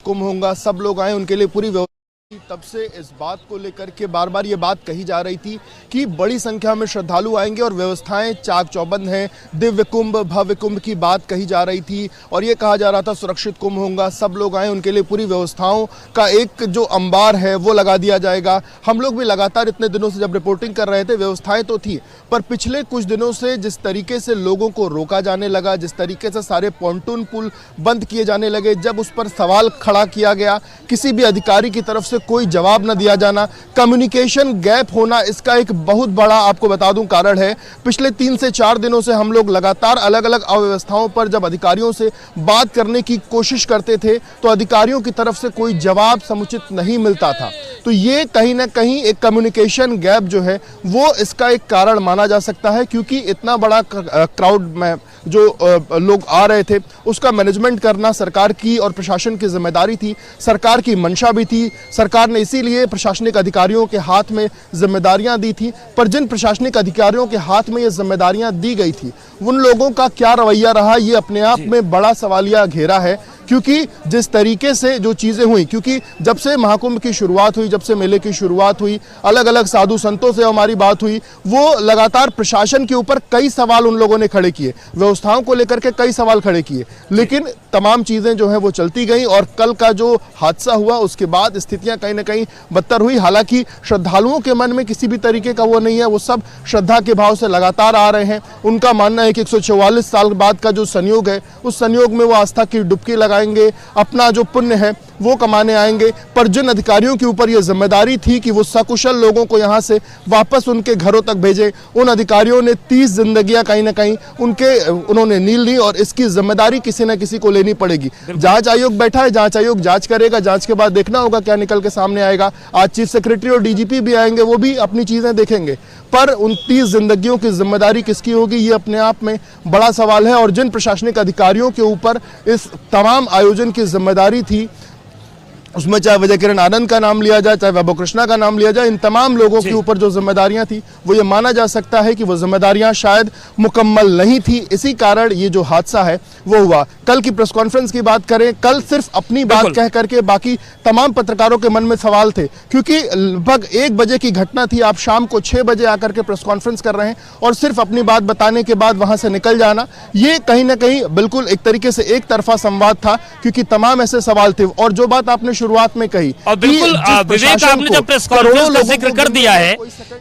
कुंभ होगा, सब लोग आए, उनके लिए पूरी व्यवस्था। तब से इस बात को लेकर के बार बार ये बात कही जा रही थी कि बड़ी संख्या में श्रद्धालु आएंगे और व्यवस्थाएं चाक चौबंद हैं। दिव्य कुंभ, भव्य कुंभ की बात कही जा रही थी और ये कहा जा रहा था सुरक्षित कुंभ होगा, सब लोग आए, उनके लिए पूरी व्यवस्थाओं का एक जो अंबार है वो लगा दिया जाएगा। हम लोग भी लगातार इतने दिनों से जब रिपोर्टिंग कर रहे थे, व्यवस्थाएं तो थी, पर पिछले कुछ दिनों से जिस तरीके से लोगों को रोका जाने लगा, जिस तरीके से सारे पॉन्टून पुल बंद किए जाने लगे, जब उस पर सवाल खड़ा किया गया, किसी भी अधिकारी की तरफ से कोई जवाब न दिया जाना, कम्युनिकेशन गैप होना, इसका एक बहुत बड़ा आपको बता दूं कारण है। पिछले 3 से 4 दिनों से हम लोग लगातार अलग अलग अव्यवस्थाओं पर जब अधिकारियों से बात करने की कोशिश करते थे तो अधिकारियों की तरफ से कोई जवाब समुचित नहीं मिलता था। तो ये कहीं ना कहीं एक कम्युनिकेशन गैप जो है वो इसका एक कारण माना जा सकता है, क्योंकि इतना बड़ा क्राउड में जो लोग आ रहे थे उसका मैनेजमेंट करना सरकार की और प्रशासन की जिम्मेदारी थी, सरकार की मंशा भी थी। सरकार ने इसीलिए प्रशासनिक अधिकारियों के हाथ में जिम्मेदारियां दी थी, पर जिन प्रशासनिक अधिकारियों के हाथ में ये जिम्मेदारियां दी गई थी उन लोगों का क्या रवैया रहा, ये अपने आप में बड़ा सवालिया घेरा है। क्योंकि जिस तरीके से जो चीज़ें हुई, क्योंकि जब से महाकुंभ की शुरुआत हुई, जब से मेले की शुरुआत हुई, अलग अलग साधु संतों से हमारी बात हुई, वो लगातार प्रशासन के ऊपर कई सवाल उन लोगों ने खड़े किए, व्यवस्थाओं को लेकर के कई सवाल खड़े किए, लेकिन तमाम चीज़ें जो हैं वो चलती गई और कल का जो हादसा हुआ उसके बाद स्थितियां कहीं ना कहीं बदतर हुई। हालांकि श्रद्धालुओं के मन में किसी भी तरीके का वो नहीं है, वो सब श्रद्धा के भाव से लगातार आ रहे हैं। उनका मानना है कि 144 साल बाद का जो संयोग है उस संयोग में वो आस्था की डुबकी लगाएंगे, अपना जो पुण्य है वो कमाने आएंगे। पर जिन अधिकारियों के ऊपर यह जिम्मेदारी थी कि वो सकुशल लोगों को यहाँ से वापस उनके घरों तक भेजें, उन अधिकारियों ने 30 जिंदगियां कहीं ना कहीं उन्होंने नील ली और इसकी जिम्मेदारी किसी न किसी को लेनी पड़ेगी। जांच आयोग बैठा है, जांच आयोग जांच करेगा, जांच के बाद देखना होगा क्या निकल के सामने आएगा। आज चीफ सेक्रेटरी और डीजीपी भी आएंगे, वो भी अपनी चीजें देखेंगे, पर उन 30 जिंदगियों की जिम्मेदारी किसकी होगी, ये अपने आप में बड़ा सवाल है। और जिन प्रशासनिक अधिकारियों के ऊपर इस तमाम आयोजन की जिम्मेदारी थी, उसमें चाहे विजय किरण आनंद का नाम लिया जाए, चाहे वैभव कृष्णा का नाम लिया जाए, इन तमाम लोगों के ऊपर जो जिम्मेदारियां थी वो ये माना जा सकता है कि वो जिम्मेदारियां शायद मुकम्मल नहीं थी। इसी कारण ये जो हादसा है वो हुआ। कल की प्रेस कॉन्फ्रेंस की बात करें, कल सिर्फ अपनी बात कह करके बाकी तमाम पत्रकारों के मन में सवाल थे, क्योंकि लगभग 1 बजे की घटना थी। आप शाम को 6 बजे आकर के प्रेस कॉन्फ्रेंस कर रहे हैं और सिर्फ अपनी बात बताने के बाद वहां से निकल जाना, ये कहीं ना कहीं बिल्कुल एक तरीके से एक तरफा संवाद था, क्योंकि तमाम ऐसे सवाल थे। और जो बात आपने शुरुआत में कही, और बिल्कुल विवेक, आपने जब प्रेस कॉन्फ्रेंस का जिक्र कर दिया है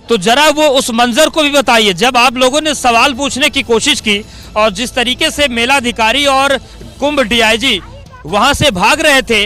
तो जरा वो उस मंजर को भी बताइए जब आप लोगों ने सवाल पूछने की कोशिश की और जिस तरीके से मेलाधिकारी और कुंभ डीआईजी वहां से भाग रहे थे।